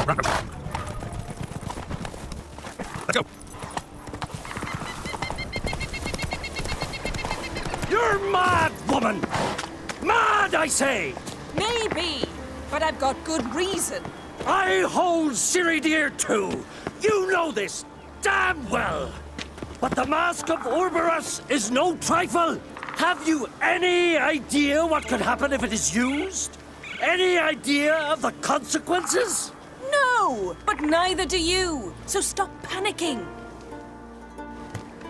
Let's go. You're mad, woman! Mad, I say! Maybe, but I've got good reason. I hold Ciri dear too. You know this damn well. But the Mask of Orberus is no trifle. Have you any idea what could happen if it is used? Any idea of the consequences? No, but neither do you. So stop panicking.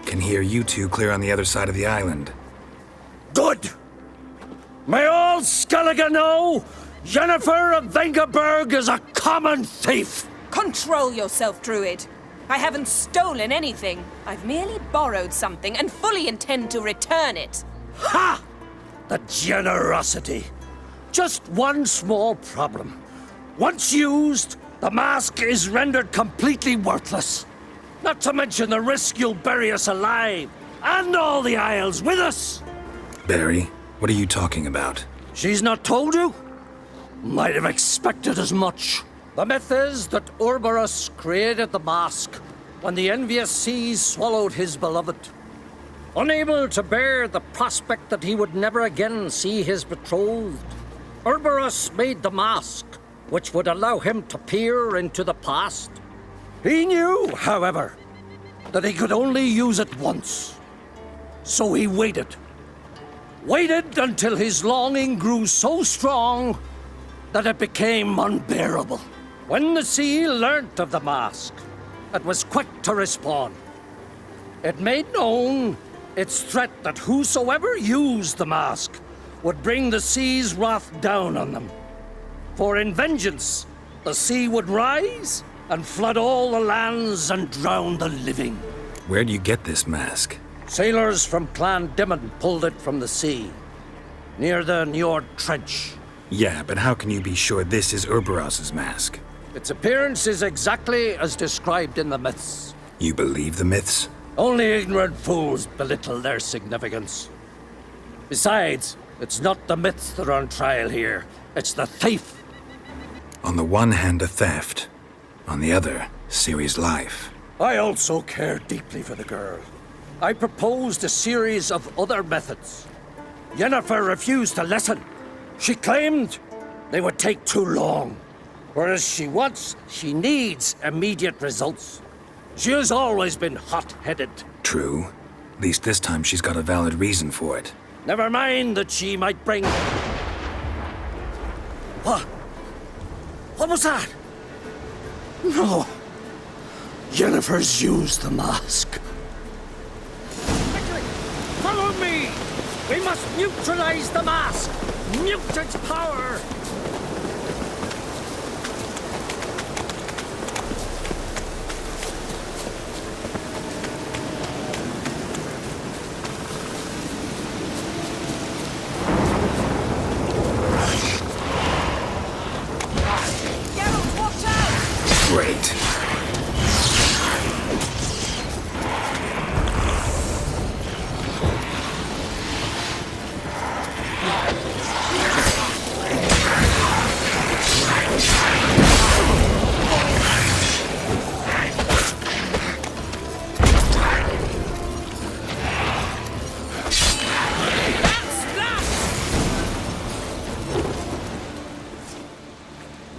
Can hear you two clear on the other side of the island. Good. May all Skellige know Yennefer of Vengerberg is a common thief. Control yourself, Druid. I haven't stolen anything. I've merely borrowed something and fully intend to return it. Ha! The generosity. Just one small problem. Once used, the mask is rendered completely worthless. Not to mention the risk you'll bury us alive, and all the Isles with us. Barry, what are you talking about? She's not told you? Might have expected as much. The myth is that Orberus created the mask when the envious seas swallowed his beloved. Unable to bear the prospect that he would never again see his betrothed, Orberus made the mask, which would allow him to peer into the past. He knew, however, that he could only use it once. So he waited. Waited until his longing grew so strong that it became unbearable. When the sea learnt of the mask, it was quick to respond. It made known its threat that whosoever used the mask would bring the sea's wrath down on them. For in vengeance, the sea would rise and flood all the lands and drown the living. Where'd you get this mask? Sailors from Clan Dimon pulled it from the sea, near the Njord Trench. Yeah, but how can you be sure this is Orberos's mask? Its appearance is exactly as described in the myths. You believe the myths? Only ignorant fools belittle their significance. Besides, it's not the myths that are on trial here. It's the thief. On the one hand, a theft. On the other, Ciri's life. I also care deeply for the girl. I proposed a series of other methods. Yennefer refused to listen. She claimed they would take too long. Whereas she needs immediate results. She has always been hot-headed. True. At least this time she's got a valid reason for it. Never mind that she might bring... What? What was that? No. Yennefer's used the mask. Quickly! Follow me! We must neutralize the mask! Mute its power! Great.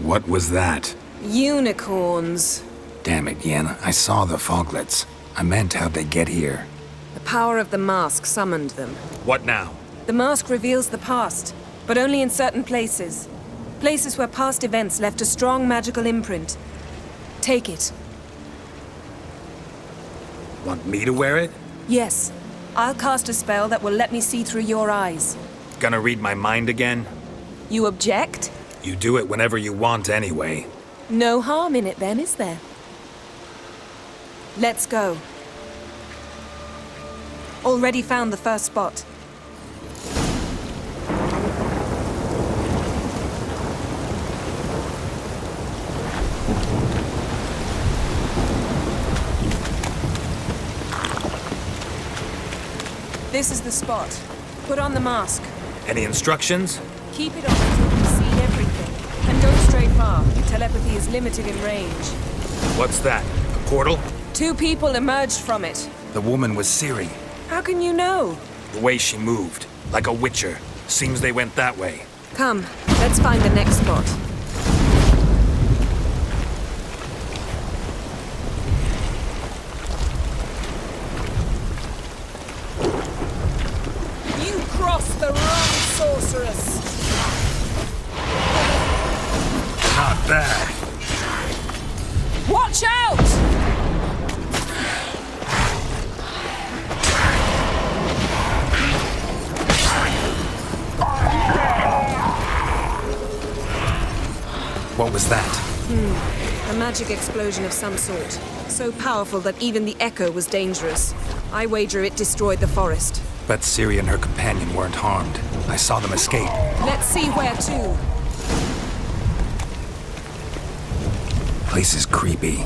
What was that? Unicorns. Damn it, Yen. I saw the foglets. I meant how'd they get here? The power of the mask summoned them. What now? The mask reveals the past, but only in certain places. Places where past events left a strong magical imprint. Take it. Want me to wear it? Yes. I'll cast a spell that will let me see through your eyes. Gonna read my mind again? You object? You do it whenever you want anyway. No harm in it then, is there? Let's go. Already found the first spot. This is the spot. Put on the mask. Any instructions? Keep it on until you see everything, and don't stray far. Telepathy is limited in range. What's that? A portal? 2 people emerged from it. The woman was Ciri. How can you know? The way she moved, like a witcher. Seems they went that way. Come, let's find the next spot. You crossed the wrong sorceress. Not bad. Watch out! What was that? A magic explosion of some sort. So powerful that even the echo was dangerous. I wager it destroyed the forest. But Ciri and her companion weren't harmed. I saw them escape. Let's see where to. Place is creepy.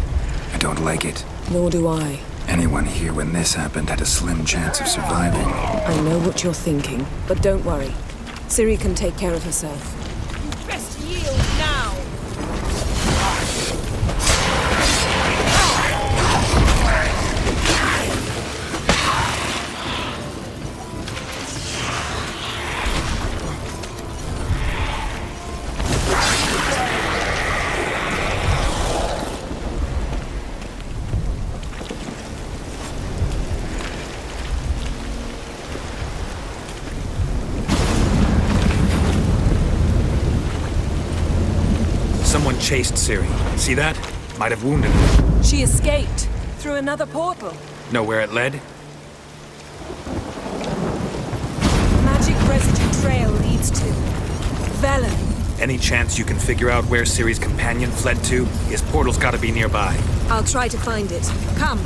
I don't like it. Nor do I. Anyone here when this happened had a slim chance of surviving. I know what you're thinking, but don't worry. Ciri can take care of herself. You best yield now! Someone chased Ciri. See that? Might have wounded her. She escaped through another portal. Know where it led? Magic residue trail leads to Velen. Any chance you can figure out where Ciri's companion fled to? His portal's gotta be nearby. I'll try to find it. Come.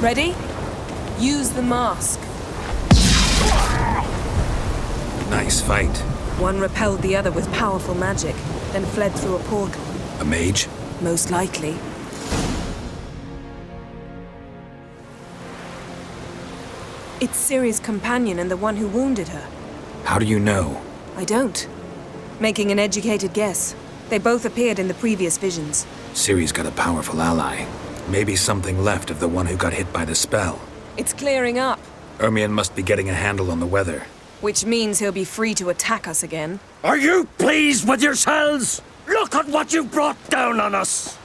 Ready? Use the mask. Nice fight. One repelled the other with powerful magic, then fled through a portal. A mage? Most likely. It's Ciri's companion and the one who wounded her. How do you know? I don't. Making an educated guess. They both appeared in the previous visions. Ciri's got a powerful ally. Maybe something left of the one who got hit by the spell. It's clearing up, Ermion must be getting a handle on the weather. which means he'll be free to attack us again. Are you pleased with yourselves? Look at what you brought down on us!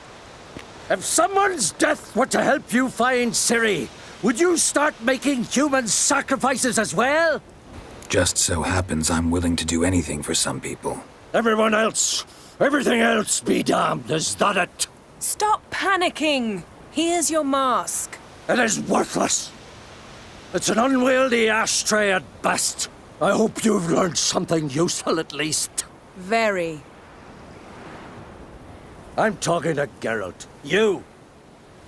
If someone's death were to help you find Ciri, would you start making human sacrifices as well? Just so happens I'm willing to do anything for some people. Everyone else, everything else be damned, is that it? Stop panicking! Here's your mask. It is worthless. It's an unwieldy ashtray at best. I hope you've learned something useful at least. Very. I'm talking to Geralt. You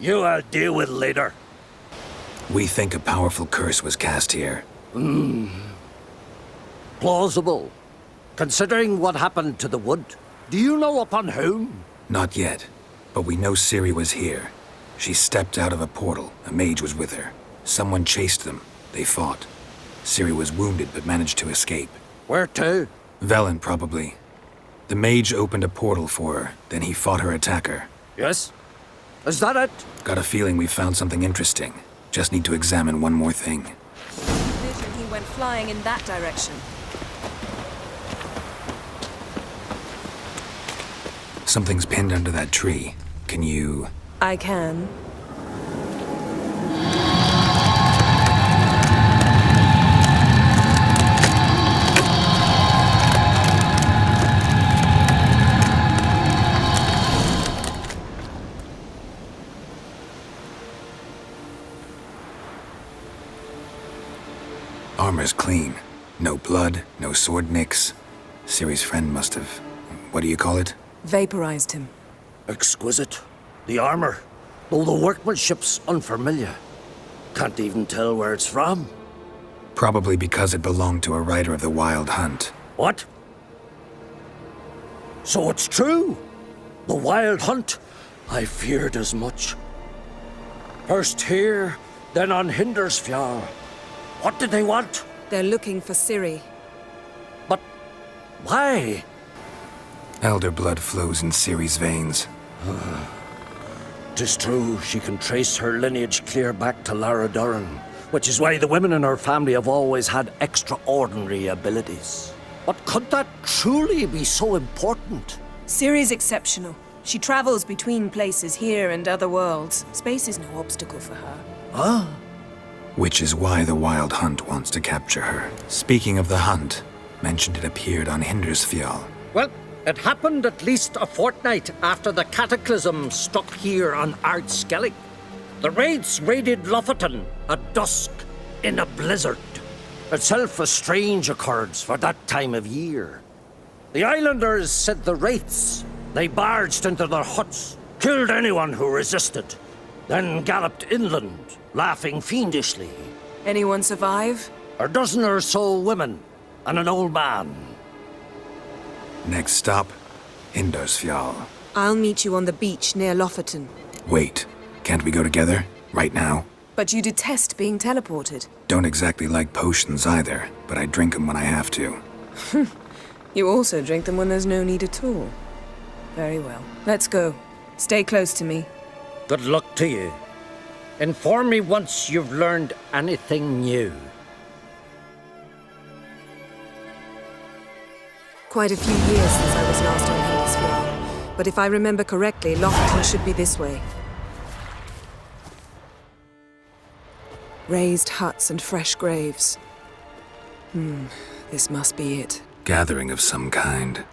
I'll deal with later. We think a powerful curse was cast here. Plausible. Considering what happened to the wood, do you know upon whom? Not yet, but we know Ciri was here. She stepped out of a portal. A mage was with her. Someone chased them. They fought. Ciri was wounded but managed to escape. Where to? Velen, probably. The mage opened a portal for her, then he fought her attacker. Yes? Is that it? Got a feeling we found something interesting. Just need to examine one more thing. Vision he went flying in that direction. Something's pinned under that tree. Can you... I can. Armor's clean. No blood, no sword nicks. Ciri's friend must have... What do you call it? Vaporized him. Exquisite. The armor, though the workmanship's unfamiliar. Can't even tell where it's from. Probably because it belonged to a rider of the Wild Hunt. What? So it's true? The Wild Hunt? I feared as much. First here, then on Hindersfjall. What did they want? They're looking for Ciri. But why? Elder blood flows in Ciri's veins. 'Tis true, she can trace her lineage clear back to Lara Duran, which is why the women in her family have always had extraordinary abilities. But could that truly be so important? Ciri's exceptional. She travels between places here and other worlds. Space is no obstacle for her. Which is why the Wild Hunt wants to capture her. Speaking of the hunt, mentioned it appeared on Hindersfjall. Well, it happened at least a fortnight after the cataclysm struck here on Ardskellig. The raids raided Lofoten at dusk in a blizzard. Itself a strange occurrence for that time of year. The islanders said the wraiths. They barged into their huts, killed anyone who resisted, then galloped inland, laughing fiendishly. Anyone survive? A dozen or so women and an old man. Next stop, Hindersfjall. I'll meet you on the beach near Lofoten. Wait, can't we go together? Right now? But you detest being teleported. Don't exactly like potions either, but I drink them when I have to. You also drink them when there's no need at all. Very well. Let's go. Stay close to me. Good luck to you. Inform me once you've learned anything new. Quite a few years since I was last on Hindersfjall, but if I remember correctly, Lofoten should be this way. Raised huts and fresh graves. This must be it. Gathering of some kind.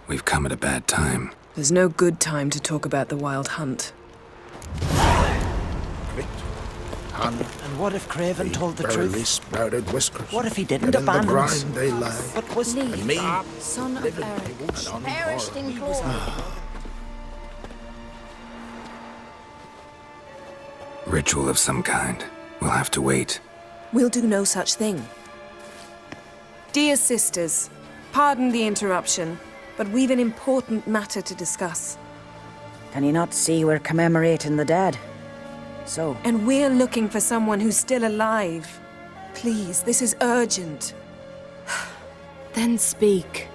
We've come at a bad time. There's no good time to talk about the Wild Hunt. And what if Craven told the Barely truth? sprouted whiskers. What if he didn't And in the abandon us? grind they lie. But was And me, Son of Eric, perished in glory. Ritual of some kind. We'll have to wait. We'll do no such thing. Dear sisters, pardon the interruption, but we've an important matter to discuss. Can you not see we're commemorating the dead? So, And we're looking for someone who's still alive. Please, this is urgent. Then speak.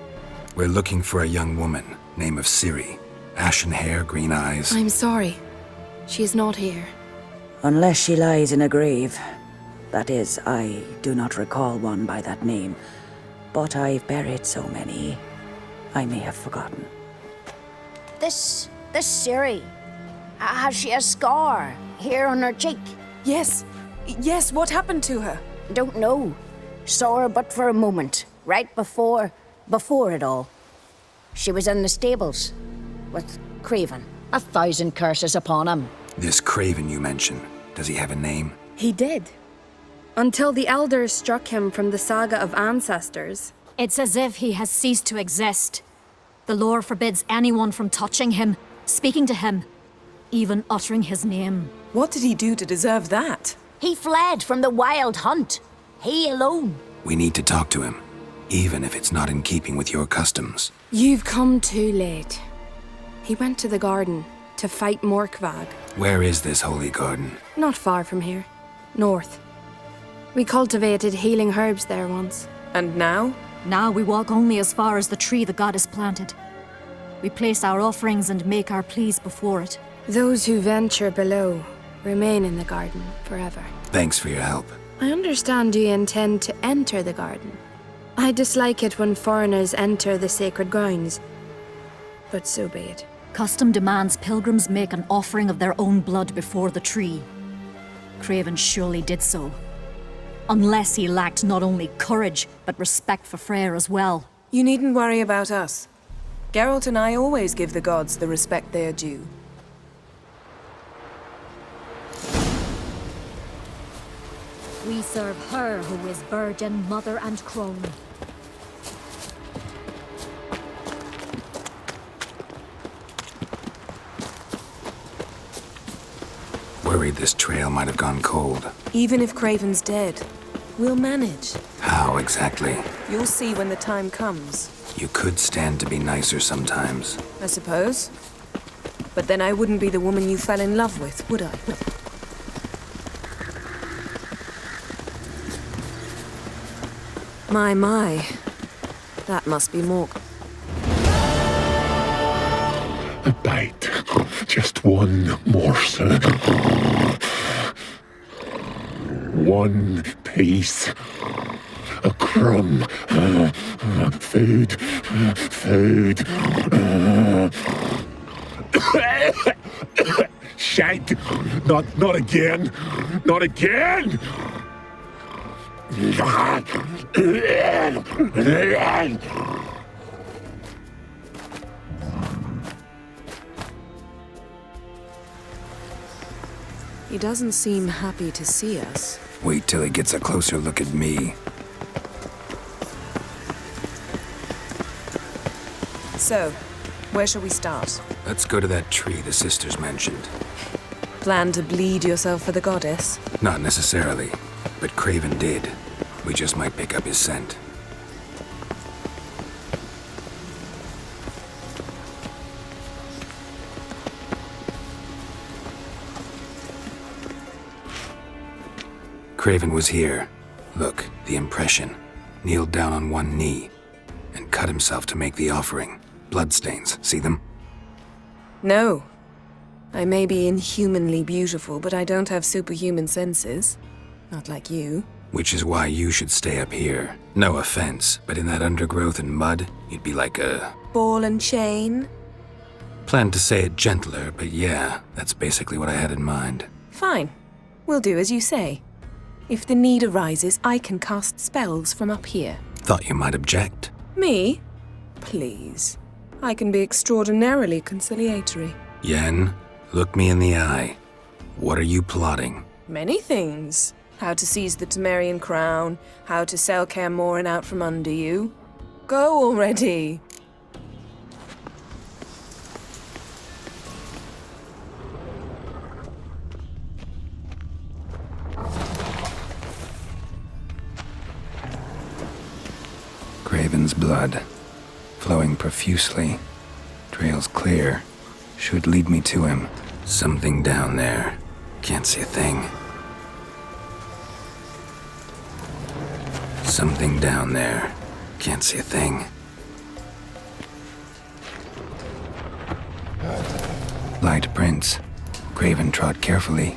We're looking for a young woman, name of Ciri. Ashen hair, green eyes. I'm sorry. She is not here. unless she lies in a grave. That is, I do not recall one by that name. But I've buried so many, I may have forgotten. This Ciri, has she a scar here on her cheek? Yes, what happened to her? Don't know. Saw her but for a moment, right before it all. She was in the stables with Craven. 1,000 curses upon him. This Craven you mention, does he have a name? He did. Until the elders struck him from the saga of ancestors. It's as if he has ceased to exist. The lore forbids anyone from touching him, speaking to him, even uttering his name. What did he do to deserve that? He fled from the Wild Hunt. He alone. We need to talk to him, even if it's not in keeping with your customs. You've come too late. He went to the garden to fight Morkvag. Where is this holy garden? Not far from here. North. We cultivated healing herbs there once. And now? Now we walk only as far as the tree the goddess planted. We place our offerings and make our pleas before it. Those who venture below remain in the garden forever. Thanks for your help. I understand you intend to enter the garden. I dislike it when foreigners enter the sacred grounds, but so be it. Custom demands pilgrims make an offering of their own blood before the tree. Craven surely did so. Unless he lacked not only courage, but respect for Freyr as well. You needn't worry about us. Geralt and I always give the gods the respect they are due. We serve her who is virgin, mother, and crone. Worried this trail might have gone cold. Even if Craven's dead, We'll manage. How exactly? You'll see when the time comes, You could stand to be nicer sometimes. I suppose. But then I wouldn't be the woman you fell in love with, would I? My. That must be more. A bite. Just one morsel. One piece. A crumb. Food. Food. Shite. Not again. Not again. He doesn't seem happy to see us. Wait till he gets a closer look at me. So, where shall we start? Let's go to that tree the sisters mentioned. Plan to bleed yourself for the goddess? Not necessarily, but Craven did. We just might pick up his scent. Craven was here. Look, the impression. Kneeled down on one knee and cut himself to make the offering. Bloodstains, see them? No. I may be inhumanly beautiful, but I don't have superhuman senses. Not like you. Which is why you should stay up here. No offense, but in that undergrowth and mud, you'd be like a... Ball and chain? Planned to say it gentler, but yeah, that's basically what I had in mind. Fine. We'll do as you say. If the need arises, I can cast spells from up here. Thought you might object. Me? Please. I can be extraordinarily conciliatory. Yen, look me in the eye. What are you plotting? Many things. How to seize the Temerian crown, how to sell Kaer Morhen out from under you. Go already! Craven's blood, flowing profusely. Trail's clear. Should lead me to him. Something down there. Can't see a thing. Something down there. Can't see a thing. Light prints. Craven trod carefully.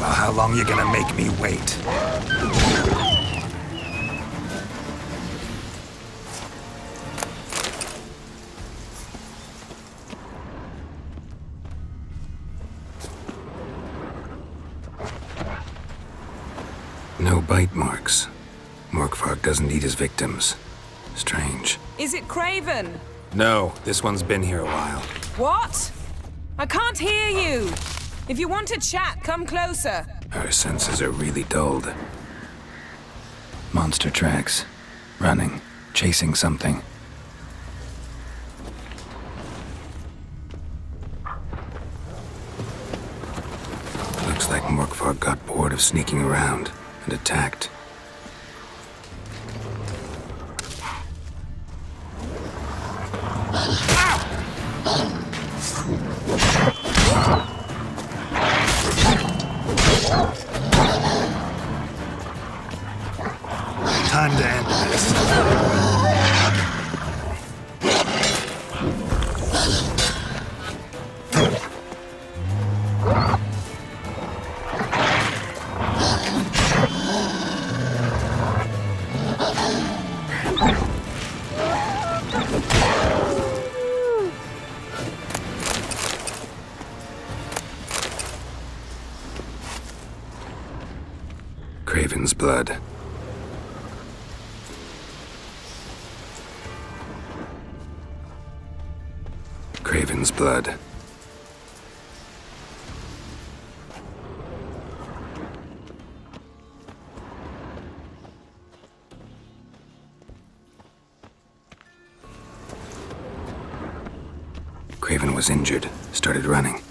How long you gonna make me wait? No bite marks. Morkvark doesn't eat his victims. Strange. Is it Craven? No, this one's been here a while. What? I can't hear you! If you want to chat, come closer. Our senses are really dulled. Monster tracks. Running. Chasing something. Looks like Morkvark got bored of sneaking around and attacked. Time to end this. Craven's blood. Craven's blood. Craven was injured, started running.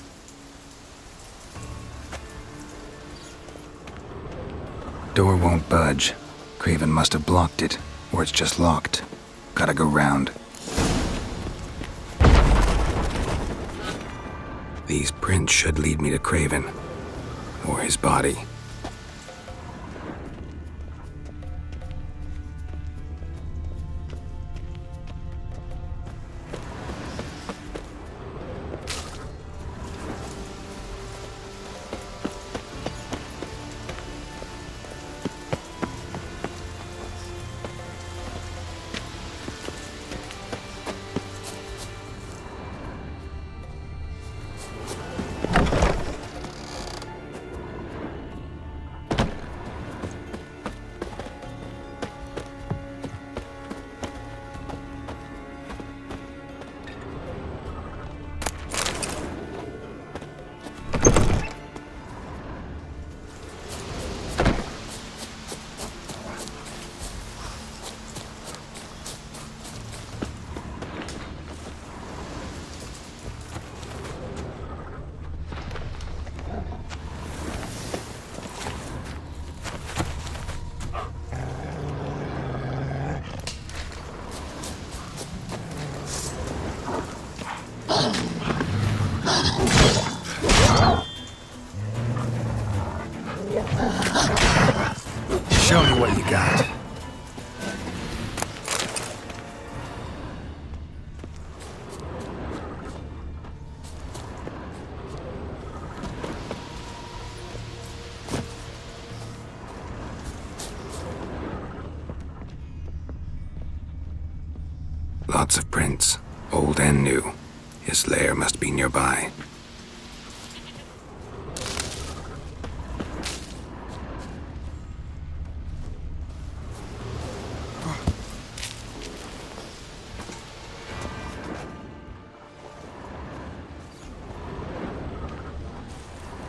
Door won't budge. Craven must have blocked it, or it's just locked. Gotta go round. These prints should lead me to Craven. Or his body. Show me what you got. Lots of prints, old and new. His lair must be nearby.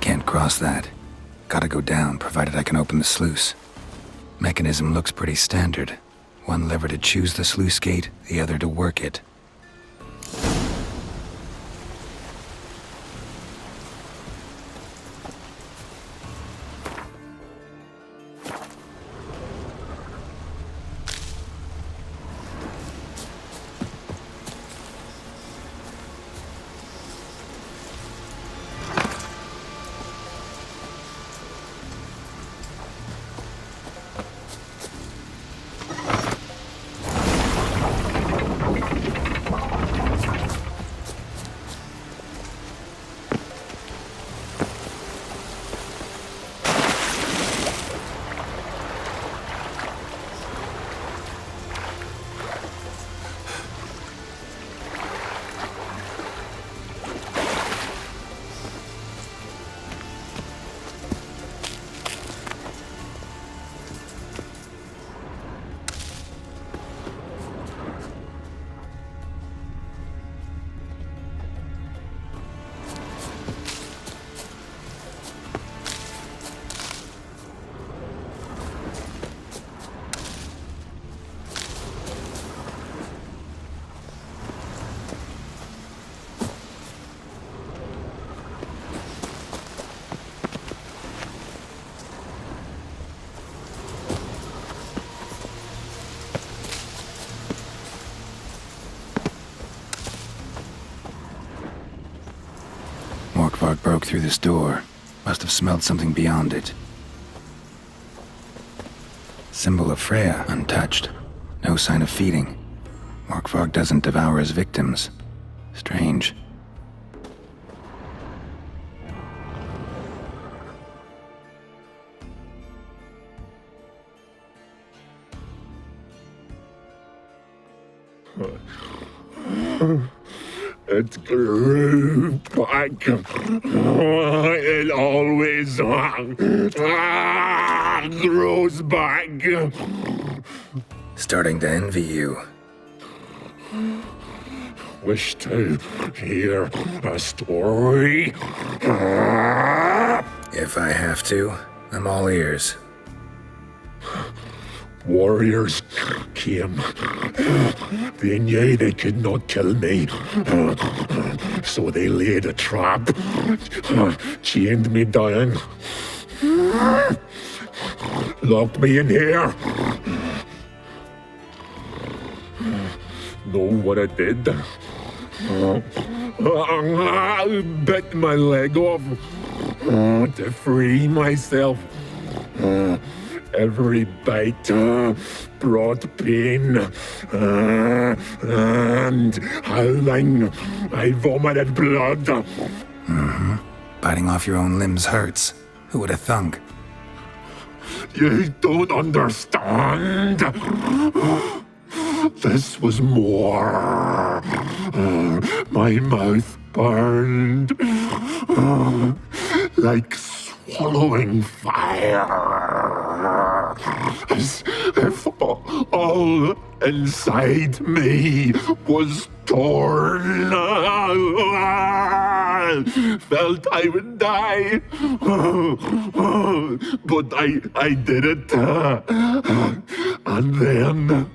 Can't cross that. Gotta go down, provided I can open the sluice. Mechanism looks pretty standard. One lever to choose the sluice gate, the other to work it. Morkvark broke through this door. Must have smelled something beyond it. Symbol of Freya, untouched. No sign of feeding. Morkvark doesn't devour his victims. Strange. It grew back. It always grows back. Starting to envy you. Wish to hear a story? If I have to, I'm all ears. warriors came. They knew they could not kill me, so they laid a trap, chained me down, locked me in here. Know what I did? I bit my leg off to free myself. Every bite brought pain and howling. I vomited blood. Biting off your own limbs hurts. Who would have thunk? You don't understand. This was more. My mouth burned like swallowing fire, as if all inside me was torn. Felt I would die, but I did it, and then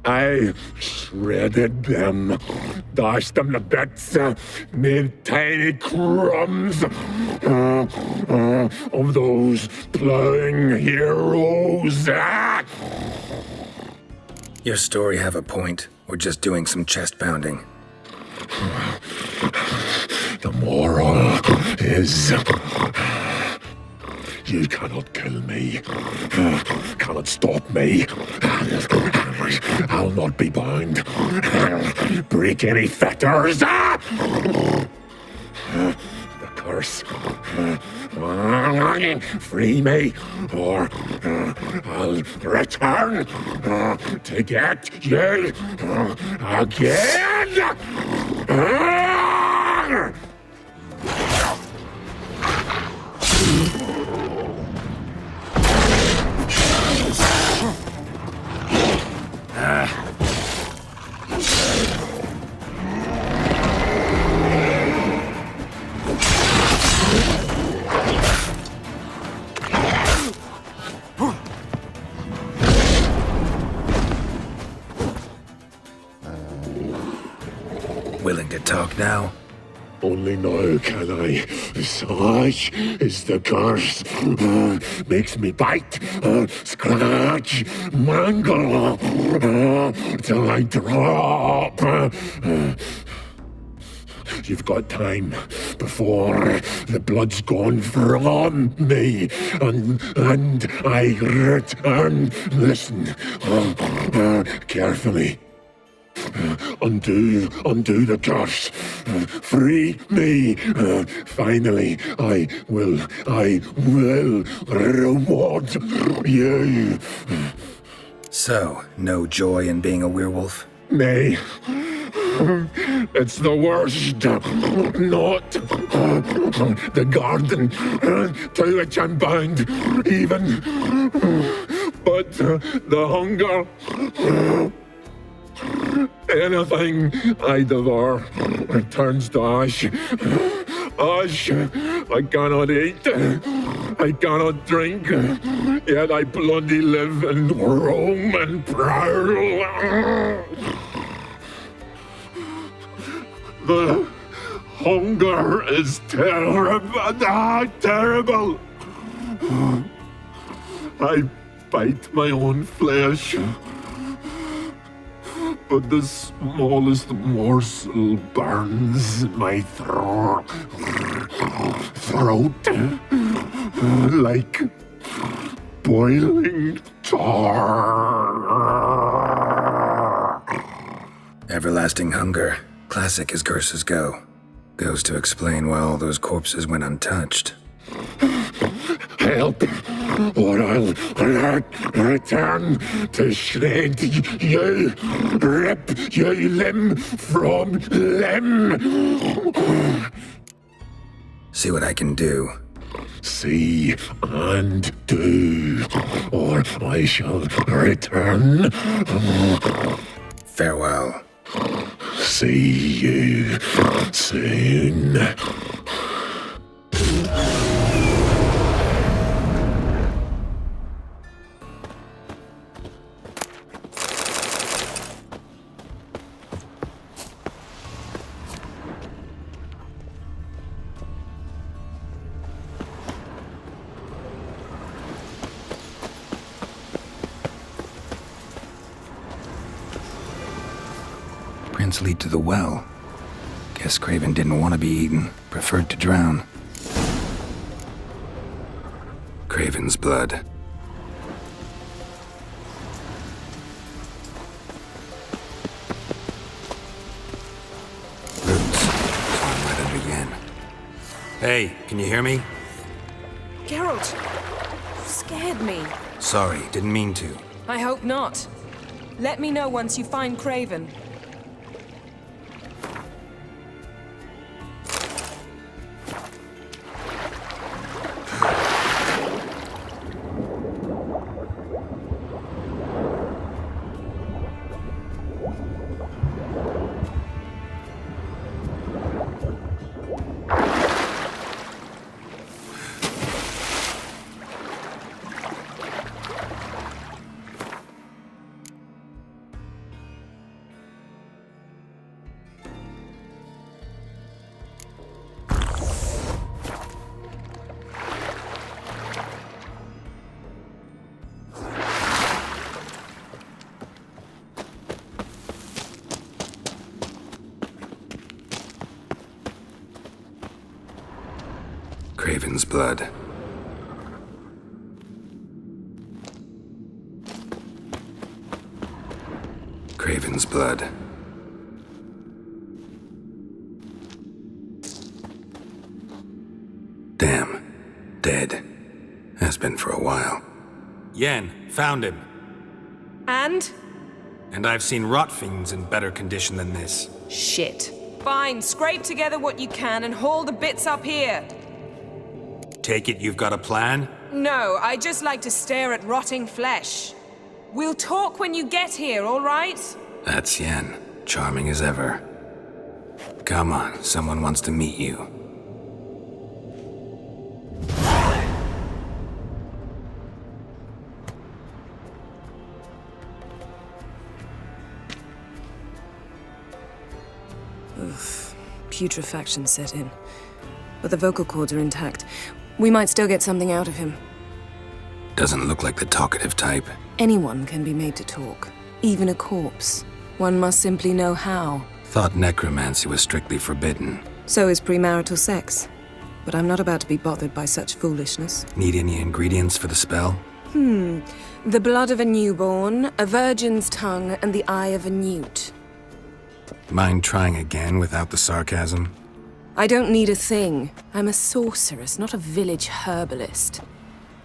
I shredded them, dashed them to bits, made tiny crumbs of those plowing heroes. Your story have a point. We're just doing some chest pounding. The moral is, you cannot kill me, cannot stop me. I'll not be bound, break any fetters. The curse, free me, or I'll return to get you again. Willing to talk now? Only now can I. Such is the curse. Makes me bite, scratch, mangle, till I drop. You've got time before the blood's gone from me, and I return. Listen, carefully. Undo the curse. Free me. Finally, I will reward you. So, no joy in being a werewolf? Nay. It's the worst. Not the garden to which I'm bound, even. But the hunger. Anything I devour turns to ash. Ash, I cannot eat, I cannot drink, yet I bloody live and roam and prowl. The hunger is terrible. I bite my own flesh. But the smallest morsel burns my throat like boiling tar. Everlasting hunger. Classic as curses go. Goes to explain why all those corpses went untouched. Help, or I'll return to shred you, rip you limb from limb. See what I can do. See and do, or I shall return. Farewell. See you soon. vents lead to the well. Guess Craven didn't want to be eaten, preferred to drown. Craven's blood. Roots. Climb right under Yen. Hey, can you hear me? Geralt, you scared me. Sorry, didn't mean to. I hope not. Let me know once you find Craven. Craven's blood. Craven's blood. Damn. Dead. Has been for a while. Yen, found him. And? And I've seen rot fiends in better condition than this. Shit. Fine, scrape together what you can and haul the bits up here. Take it you've got a plan? No, I just like to stare at rotting flesh. We'll talk when you get here, all right? That's Yen. Charming as ever. Come on, someone wants to meet you. Oof. Putrefaction set in. But the vocal cords are intact. We might still get something out of him. Doesn't look like the talkative type. Anyone can be made to talk. Even a corpse. One must simply know how. Thought necromancy was strictly forbidden. So is premarital sex. But I'm not about to be bothered by such foolishness. Need any ingredients for the spell? The blood of a newborn, a virgin's tongue, and the eye of a newt. Mind trying again without the sarcasm? I don't need a thing. I'm a sorceress, not a village herbalist.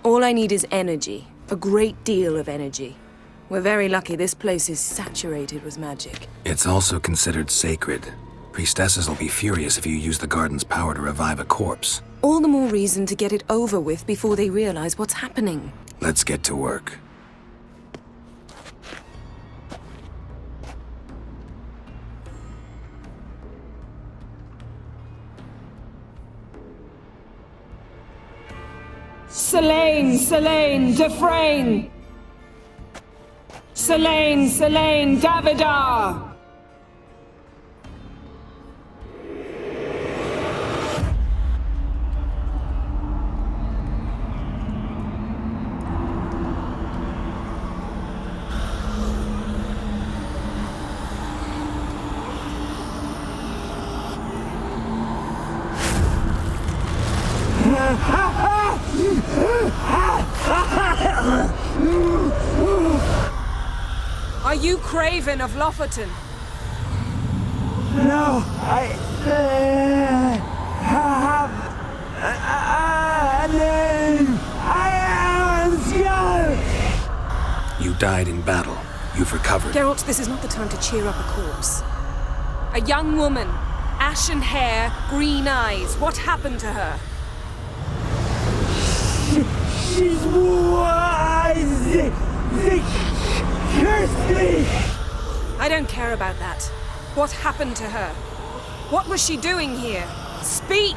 All I need is energy. A great deal of energy. We're very lucky this place is saturated with magic. It's also considered sacred. Priestesses will be furious if you use the garden's power to revive a corpse. All the more reason to get it over with before they realize what's happening. Let's get to work. Selene, Selene, Defrain! Selene, Selene, Davidar! Are you Craven of Lofoten? No, I have a name. I am Scar. You died in battle. You've recovered. Geralt, this is not the time to cheer up a corpse. A young woman, ashen hair, green eyes. What happened to her? She's wise. They cursed me. I don't care about that. What happened to her? What was she doing here? Speak!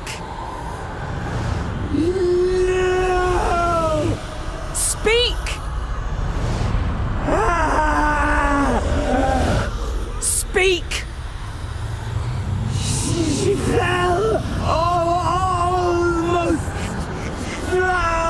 No. Speak! Speak! She fell almost drowned.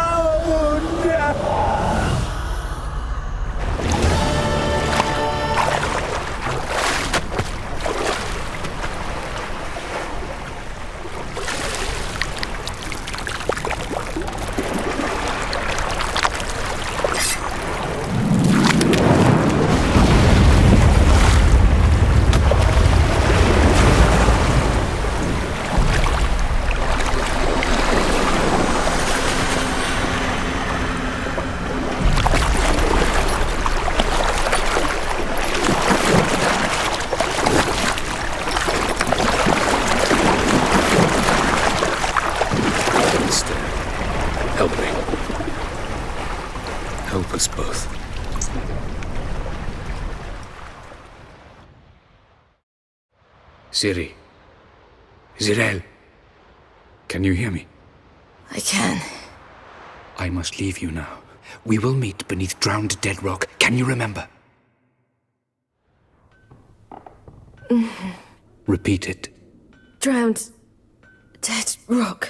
Help me. Help us both. Siri. Zirel. Can you hear me? I can. I must leave you now. We will meet beneath drowned dead rock. Can you remember? Repeat it. Drowned. Dead rock.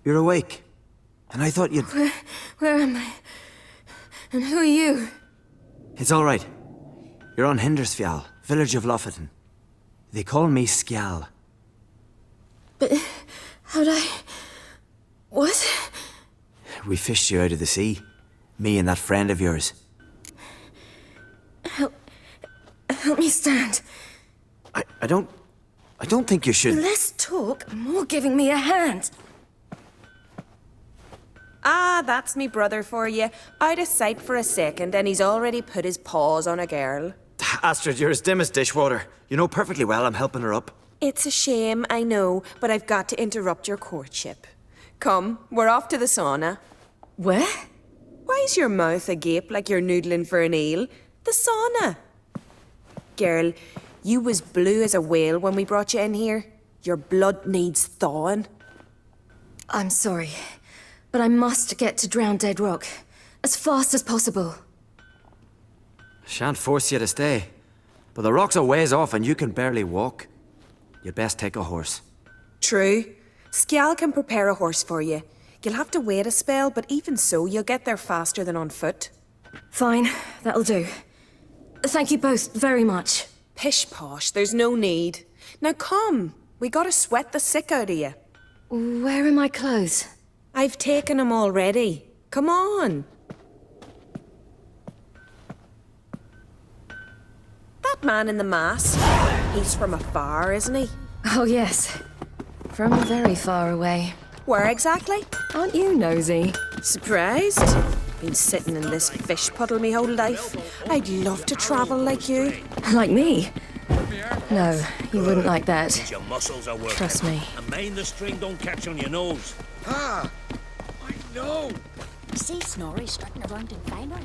You're awake. And I thought you'd... Where am I? And who are you? It's all right. You're on Hindersfjall, village of Lofoten. They call me Skjal. But how'd I... What? We fished you out of the sea. Me and that friend of yours. Help me stand. I don't think you should... Less talk, more giving me a hand. Ah, that's me brother for you. Out of sight for a second, and he's already put his paws on a girl. Astrid, you're as dim as dishwater. You know perfectly well I'm helping her up. It's a shame, I know, but I've got to interrupt your courtship. Come, we're off to the sauna. Where? Why's your mouth agape like you're noodling for an eel? The sauna. Girl, you was blue as a whale when we brought you in here. Your blood needs thawing. I'm sorry, but I must get to Drowned Dead Rock as fast as possible. Shan't force you to stay. But the rock's a ways off and you can barely walk. You'd best take a horse. True. Skjal can prepare a horse for you. You'll have to wait a spell, but even so, you'll get there faster than on foot. Fine, that'll do. Thank you both very much. Pish posh, there's no need. Now come, we gotta sweat the sick out of you. Where are my clothes? I've taken them already. Come on. That man in the mask, he's from afar, isn't he? Oh yes, from very far away. Where exactly? Aren't you nosy? Surprised? Been sitting in this fish puddle me whole life. I'd love to travel like you. Like me? No, you wouldn't like that. Your muscles are working. Trust me. And mind the string don't catch on your nose. Ah! I know! See Snorri strutting around in finery.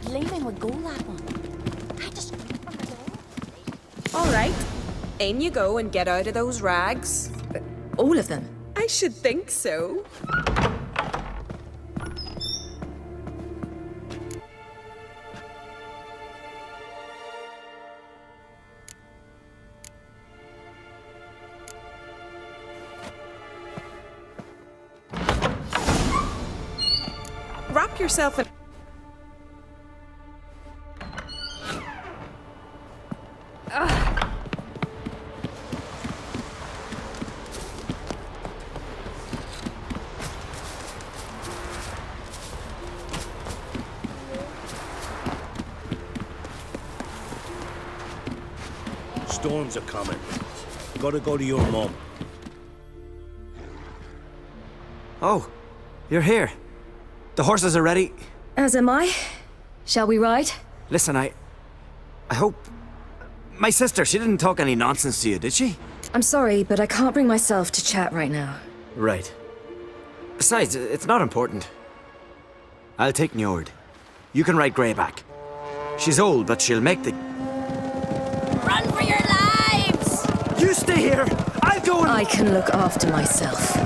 Leaving would go that one. I just remember the All right, in you go and get out of those rags. All of them? I should think so. Wrap yourself in... Storms are coming. Gotta go to your mum. Oh, you're here. The horses are ready. As am I. Shall we ride? Listen, I hope... My sister, she didn't talk any nonsense to you, did she? I'm sorry, but I can't bring myself to chat right now. Right. Besides, it's not important. I'll take Njord. You can ride Greyback. She's old, but she'll make the... Run for your lives! You stay here! I'll go and... I can look after myself.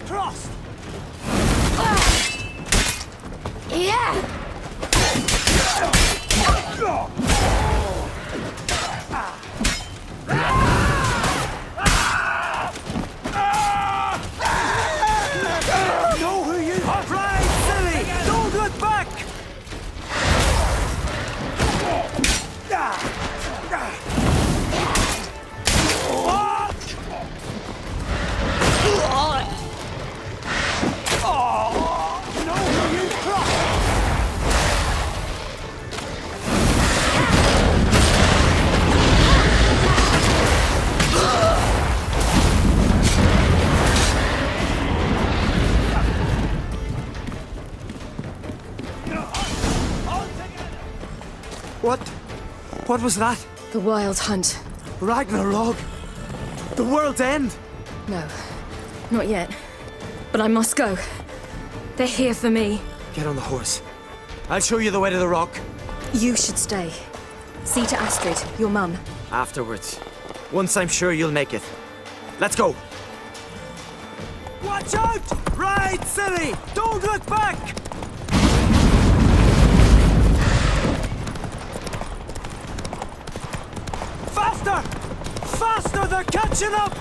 crossed! Yeah! Know who you are, right, silly! Don't look back! What was that? The Wild Hunt. Ragnarok? The world's end? No, not yet. But I must go. They're here for me. Get on the horse. I'll show you the way to the rock. You should stay. See to Astrid, your mum. Afterwards. Once I'm sure you'll make it. Let's go. Watch out! Ride, silly! Don't look back! Faster! Faster! They're catching up!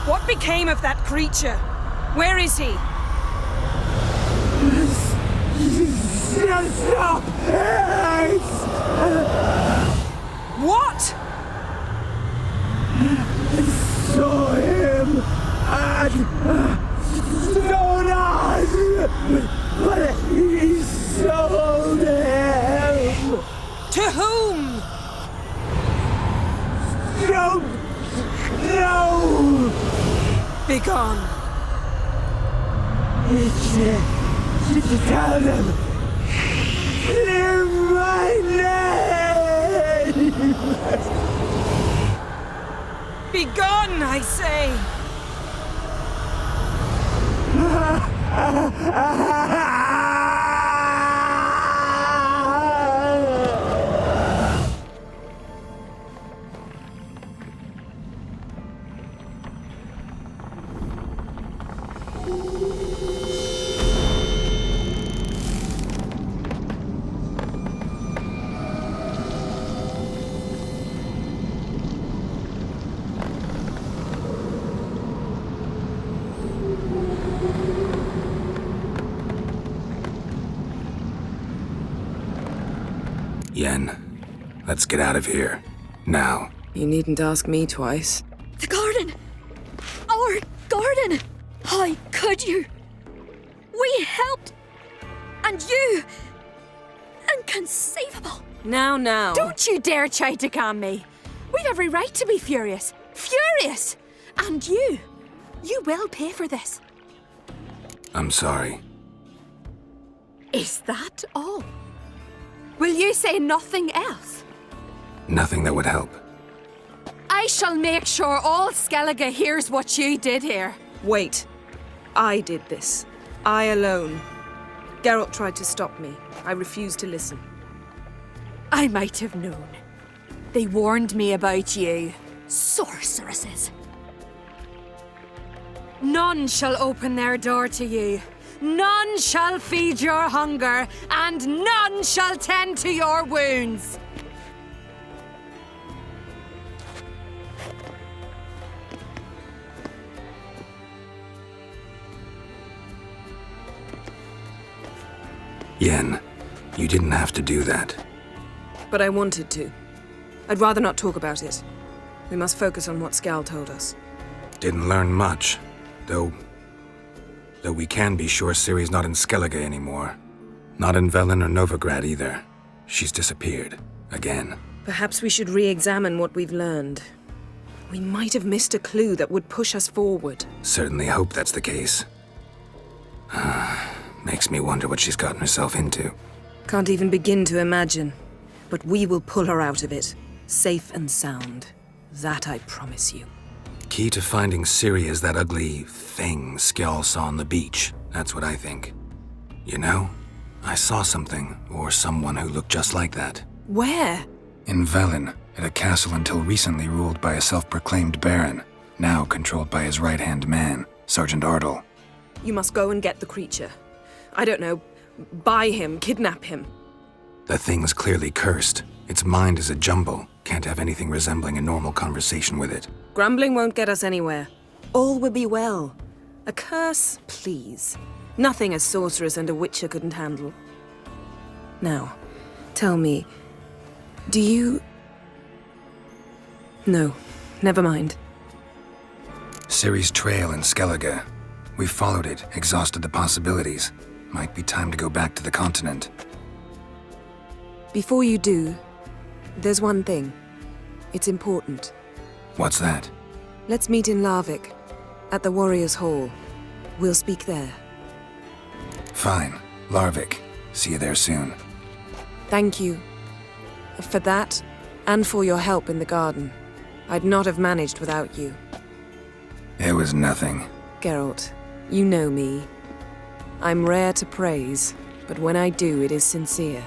What became of that creature? Where is he? Stop! What? Saw him at Stonas, but he sold him. To whom? Don't know. Begone. Tell them. Clear my name. Begone, I say. Yen, let's get out of here. Now. You needn't ask me twice. The garden! Our garden! How could you? We helped! And you! Inconceivable! Now. Don't you dare try to calm me. We've every right to be furious. Furious! And you will pay for this. I'm sorry. Is that all? Will you say nothing else? Nothing that would help. I shall make sure all Skellige hears what you did here. Wait. I did this. I alone. Geralt tried to stop me. I refused to listen. I might have known. They warned me about you. Sorceresses. None shall open their door to you. None shall feed your hunger, and none shall tend to your wounds. Yen, you didn't have to do that. But I wanted to. I'd rather not talk about it. We must focus on what Skal told us. Didn't learn much, though we can be sure Ciri's not in Skellige anymore. Not in Velen or Novigrad either. She's disappeared. Again. Perhaps we should re-examine what we've learned. We might have missed a clue that would push us forward. Certainly hope that's the case. Makes me wonder what she's gotten herself into. Can't even begin to imagine. But we will pull her out of it. Safe and sound. That I promise you. Key to finding Ciri is that ugly thing Skjall saw on the beach. That's what I think. You know, I saw something, or someone who looked just like that. Where? In Velen, at a castle until recently ruled by a self-proclaimed baron, now controlled by his right-hand man, Sergeant Ardle. You must go and get the creature. I don't know, buy him, kidnap him. The thing's clearly cursed. Its mind is a jumble. Can't have anything resembling a normal conversation with it. Grumbling won't get us anywhere. All will be well. A curse, please. Nothing a sorceress and a witcher couldn't handle. Now, tell me, do you... No, never mind. Ciri's trail in Skellige. We followed it, exhausted the possibilities. Might be time to go back to the continent. Before you do, there's one thing. It's important. What's that? Let's meet in Larvik, at the Warriors' Hall. We'll speak there. Fine. Larvik. See you there soon. Thank you. For that, and for your help in the garden. I'd not have managed without you. It was nothing. Geralt, you know me. I'm rare to praise, but when I do, it is sincere.